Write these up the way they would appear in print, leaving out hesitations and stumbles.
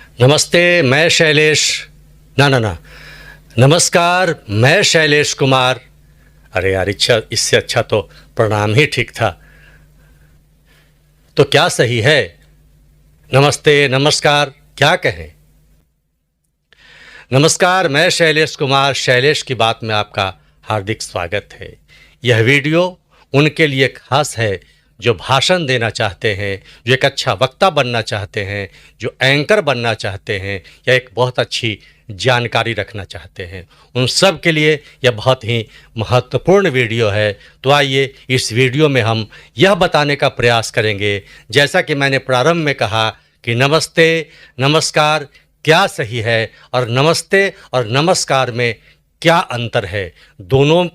नमस्ते, मैं शैलेश। ना ना ना, नमस्कार, मैं शैलेश कुमार। अरे यार, इच्छा इससे अच्छा तो प्रणाम ही ठीक था। तो क्या सही है? नमस्ते, नमस्कार, क्या कहें? नमस्कार, मैं शैलेश कुमार। शैलेश की बात में आपका हार्दिक स्वागत है। यह वीडियो उनके लिए खास है जो भाषण देना चाहते हैं, जो एक अच्छा वक्ता बनना चाहते हैं, जो एंकर बनना चाहते हैं या एक बहुत अच्छी जानकारी रखना चाहते हैं। उन सब के लिए यह बहुत ही महत्वपूर्ण वीडियो है। तो आइए इस वीडियो में हम यह बताने का प्रयास करेंगे, जैसा कि मैंने प्रारंभ में कहा, कि नमस्ते, नमस्कार क्या सही है और नमस्ते और नमस्कार में क्या अंतर है। दोनों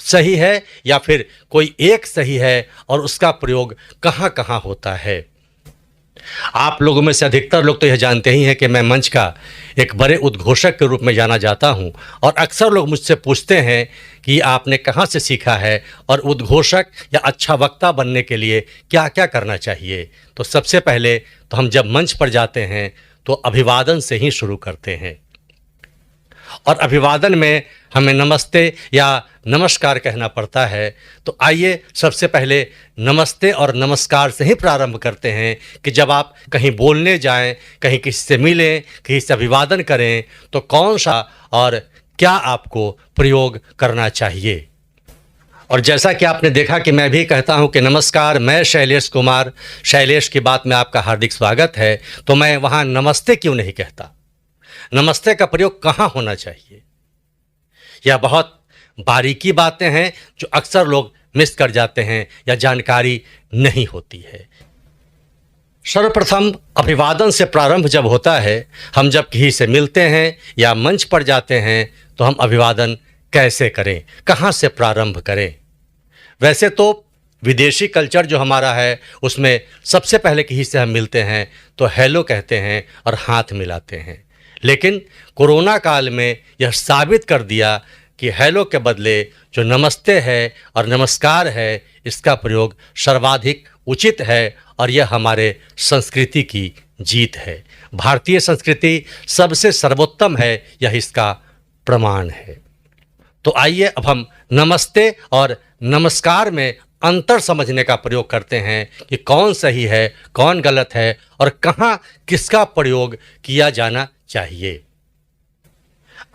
सही है या फिर कोई एक सही है और उसका प्रयोग कहाँ कहाँ होता है। आप लोगों में से अधिकतर लोग तो यह जानते ही हैं कि मैं मंच का एक बड़े उद्घोषक के रूप में जाना जाता हूं, और अक्सर लोग मुझसे पूछते हैं कि आपने कहाँ से सीखा है और उद्घोषक या अच्छा वक्ता बनने के लिए क्या क्या करना चाहिए। तो सबसे पहले तो हम जब मंच पर जाते हैं तो अभिवादन से ही शुरू करते हैं, और अभिवादन में हमें नमस्ते या नमस्कार कहना पड़ता है। तो आइए सबसे पहले नमस्ते और नमस्कार से ही प्रारंभ करते हैं कि जब आप कहीं बोलने जाएं, कहीं किसी से मिलें, किसी से अभिवादन करें, तो कौन सा और क्या आपको प्रयोग करना चाहिए। और जैसा कि आपने देखा कि मैं भी कहता हूं कि नमस्कार, मैं शैलेश कुमार। शैलेश की बात में आपका हार्दिक स्वागत है। तो मैं वहाँ नमस्ते क्यों नहीं कहता? नमस्ते का प्रयोग कहाँ होना चाहिए? यह बहुत बारीकी बातें हैं जो अक्सर लोग मिस कर जाते हैं या जानकारी नहीं होती है। सर्वप्रथम अभिवादन से प्रारंभ जब होता है, हम जब किसी से मिलते हैं या मंच पर जाते हैं, तो हम अभिवादन कैसे करें, कहाँ से प्रारंभ करें। वैसे तो विदेशी कल्चर जो हमारा है, उसमें सबसे पहले किसी से हम मिलते हैं तो हेलो कहते हैं और हाथ मिलाते हैं। लेकिन कोरोना काल में यह साबित कर दिया कि हेलो के बदले जो नमस्ते है और नमस्कार है, इसका प्रयोग सर्वाधिक उचित है, और यह हमारे संस्कृति की जीत है। भारतीय संस्कृति सबसे सर्वोत्तम है, यह इसका प्रमाण है। तो आइए अब हम नमस्ते और नमस्कार में अंतर समझने का प्रयोग करते हैं कि कौन सही है, कौन गलत है और कहाँ किसका प्रयोग किया जाना चाहिए।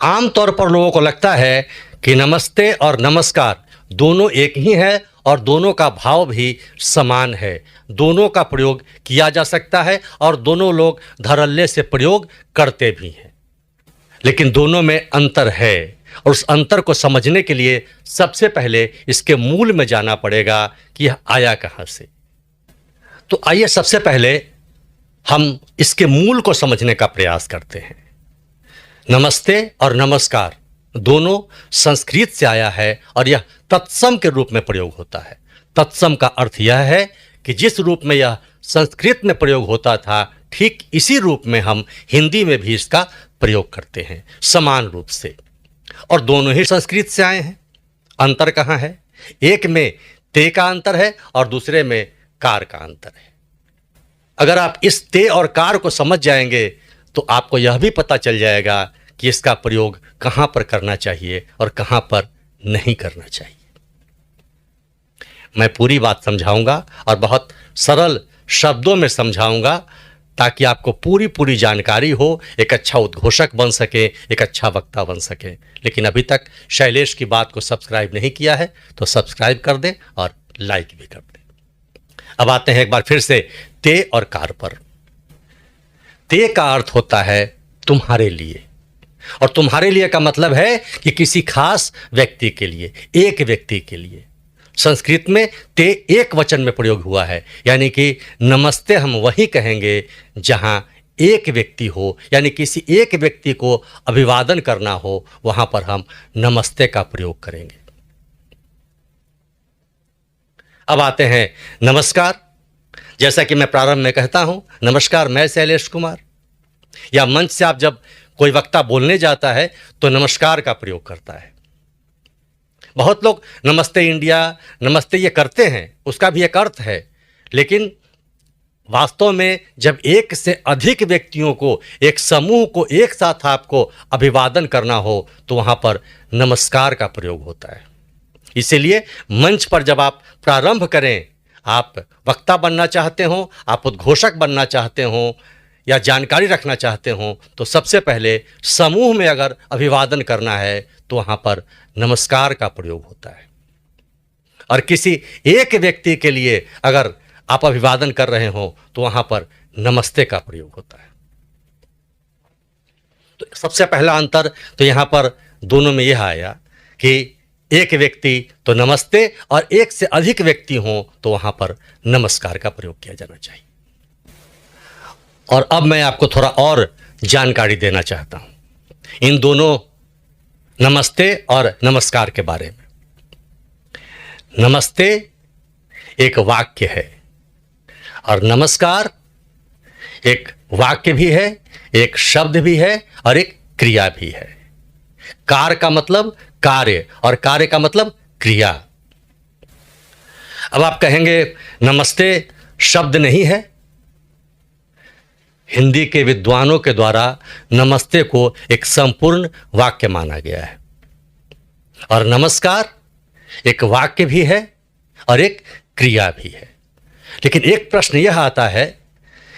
आमतौर पर लोगों को लगता है कि नमस्ते और नमस्कार दोनों एक ही है और दोनों का भाव भी समान है, दोनों का प्रयोग किया जा सकता है और दोनों लोग धड़ल्ले से प्रयोग करते भी हैं। लेकिन दोनों में अंतर है, और उस अंतर को समझने के लिए सबसे पहले इसके मूल में जाना पड़ेगा कि यह आया कहाँ से। तो आइए सबसे पहले हम इसके मूल को समझने का प्रयास करते हैं। नमस्ते और नमस्कार दोनों संस्कृत से आया है और यह तत्सम के रूप में प्रयोग होता है। तत्सम का अर्थ यह है कि जिस रूप में यह संस्कृत में प्रयोग होता था, ठीक इसी रूप में हम हिंदी में भी इसका प्रयोग करते हैं, समान रूप से। और दोनों ही संस्कृत से आए हैं। अंतर कहाँ है? एक में ते का अंतर है और दूसरे में कार का अंतर है। अगर आप इस ते और कार को समझ जाएंगे तो आपको यह भी पता चल जाएगा कि इसका प्रयोग कहाँ पर करना चाहिए और कहाँ पर नहीं करना चाहिए। मैं पूरी बात समझाऊंगा और बहुत सरल शब्दों में समझाऊंगा ताकि आपको पूरी जानकारी हो, एक अच्छा उद्घोषक बन सके, एक अच्छा वक्ता बन सके। लेकिन अभी तक शैलेश की बात को सब्सक्राइब नहीं किया है तो सब्सक्राइब कर दें और लाइक भी कर दें। अब आते हैं एक बार फिर से ते और कार पर। ते का अर्थ होता है तुम्हारे लिए, और तुम्हारे लिए का मतलब है कि किसी खास व्यक्ति के लिए, एक व्यक्ति के लिए। संस्कृत में ते एक वचन में प्रयोग हुआ है, यानी कि नमस्ते हम वही कहेंगे जहां एक व्यक्ति हो, यानी किसी एक व्यक्ति को अभिवादन करना हो, वहां पर हम नमस्ते का प्रयोग करेंगे। अब आते हैं नमस्कार। जैसा कि मैं प्रारंभ में कहता हूं, नमस्कार, मैं शैलेश कुमार। या मंच से आप जब कोई वक्ता बोलने जाता है तो नमस्कार का प्रयोग करता है। बहुत लोग नमस्ते इंडिया, नमस्ते ये करते हैं, उसका भी एक अर्थ है, लेकिन वास्तव में जब एक से अधिक व्यक्तियों को, एक समूह को एक साथ आपको अभिवादन करना हो तो वहाँ पर नमस्कार का प्रयोग होता है। इसीलिए मंच पर जब आप प्रारंभ करें, आप वक्ता बनना चाहते हो, आप उद्घोषक बनना चाहते हो या जानकारी रखना चाहते हो, तो सबसे पहले समूह में अगर अभिवादन करना है तो वहाँ पर नमस्कार का प्रयोग होता है। और किसी एक व्यक्ति के लिए अगर आप अभिवादन कर रहे हो तो वहाँ पर नमस्ते का प्रयोग होता है। तो सबसे पहला अंतर तो यहाँ पर दोनों में यह आया कि एक व्यक्ति तो नमस्ते और एक से अधिक व्यक्ति हो तो वहाँ पर नमस्कार का प्रयोग किया जाना चाहिए। और अब मैं आपको थोड़ा और जानकारी देना चाहता हूँ इन दोनों नमस्ते और नमस्कार के बारे में। नमस्ते एक वाक्य है और नमस्कार एक वाक्य भी है, एक शब्द भी है और एक क्रिया भी है। कार का मतलब कार्य और कार्य का मतलब क्रिया। अब आप कहेंगे नमस्ते शब्द नहीं है। हिंदी के विद्वानों के द्वारा नमस्ते को एक संपूर्ण वाक्य माना गया है और नमस्कार एक वाक्य भी है और एक क्रिया भी है। लेकिन एक प्रश्न यह आता है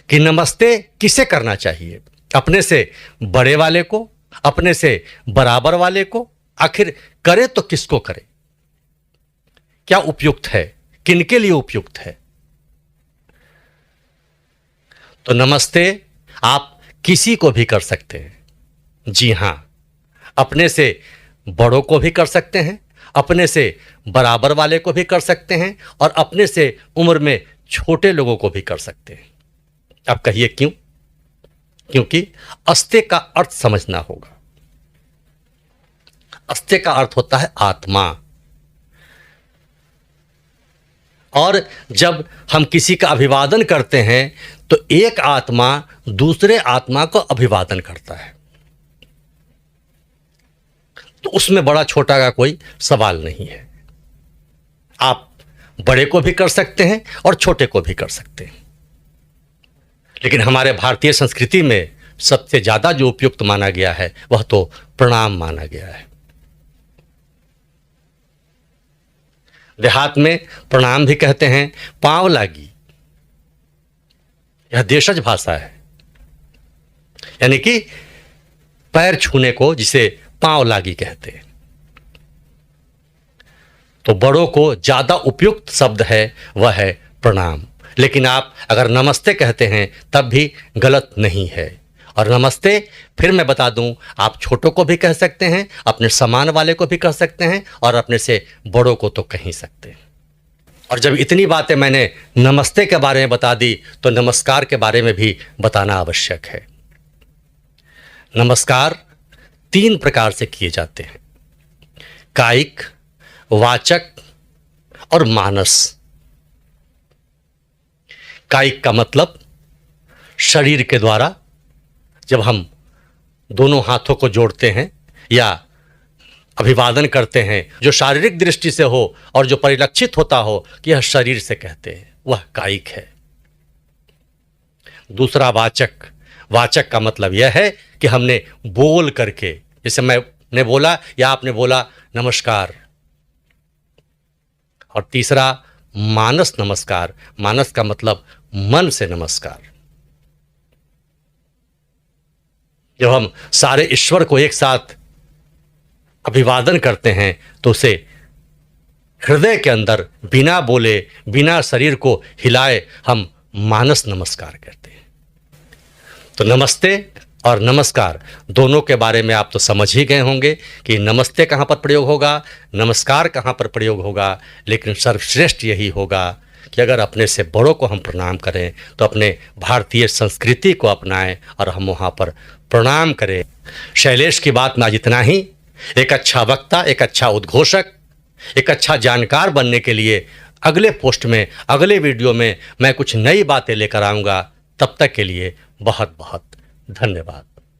कि नमस्ते किसे करना चाहिए? अपने से बड़े वाले को, अपने से बराबर वाले को? आखिर करे तो किसको करे? क्या उपयुक्त है? किनके लिए उपयुक्त है? तो नमस्ते आप किसी को भी कर सकते हैं। जी हां, अपने से बड़ों को भी कर सकते हैं, अपने से बराबर वाले को भी कर सकते हैं और अपने से उम्र में छोटे लोगों को भी कर सकते हैं। अब कहिए क्यों? क्योंकि अस्ते का अर्थ समझना होगा। अस्ते का अर्थ होता है आत्मा। और जब हम किसी का अभिवादन करते हैं तो एक आत्मा दूसरे आत्मा को अभिवादन करता है, तो उसमें बड़ा छोटा का कोई सवाल नहीं है। आप बड़े को भी कर सकते हैं और छोटे को भी कर सकते हैं। लेकिन हमारे भारतीय संस्कृति में सबसे ज्यादा जो उपयुक्त माना गया है वह तो प्रणाम माना गया है। देहात में प्रणाम भी कहते हैं पांव लागी। यह देशज भाषा है, यानी कि पैर छूने को जिसे पांव लागी कहते हैं। तो बड़ों को ज्यादा उपयुक्त शब्द है वह है प्रणाम। लेकिन आप अगर नमस्ते कहते हैं तब भी गलत नहीं है। और नमस्ते फिर मैं बता दूं, आप छोटों को भी कह सकते हैं, अपने समान वाले को भी कह सकते हैं और अपने से बड़ों को तो कह ही सकते हैं। और जब इतनी बातें मैंने नमस्ते के बारे में बता दी तो नमस्कार के बारे में भी बताना आवश्यक है। नमस्कार 3 प्रकार से किए जाते हैं: कायिक, वाचक और मानस। कायिक का मतलब शरीर के द्वारा जब हम दोनों हाथों को जोड़ते हैं या अभिवादन करते हैं, जो शारीरिक दृष्टि से हो और जो परिलक्षित होता हो कि यह शरीर से कहते हैं, वह कायिक है। दूसरा वाचक। वाचक का मतलब यह है कि हमने बोल करके, जैसे मैंने बोला या आपने बोला नमस्कार। और तीसरा मानस नमस्कार। मानस का मतलब मन से नमस्कार। जब हम सारे ईश्वर को एक साथ अभिवादन करते हैं तो उसे हृदय के अंदर बिना बोले, बिना शरीर को हिलाए हम मानस नमस्कार करते हैं। तो नमस्ते और नमस्कार दोनों के बारे में आप तो समझ ही गए होंगे कि नमस्ते कहाँ पर प्रयोग होगा, नमस्कार कहाँ पर प्रयोग होगा। लेकिन सर्वश्रेष्ठ यही होगा कि अगर अपने से बड़ों को हम प्रणाम करें तो अपने भारतीय संस्कृति को अपनाएं और हम वहाँ पर प्रणाम करें। शैलेश की बात में आज इतना ही। एक अच्छा वक्ता, एक अच्छा उद्घोषक, एक अच्छा जानकार बनने के लिए अगले पोस्ट में, अगले वीडियो में मैं कुछ नई बातें लेकर आऊँगा। तब तक के लिए बहुत बहुत धन्यवाद।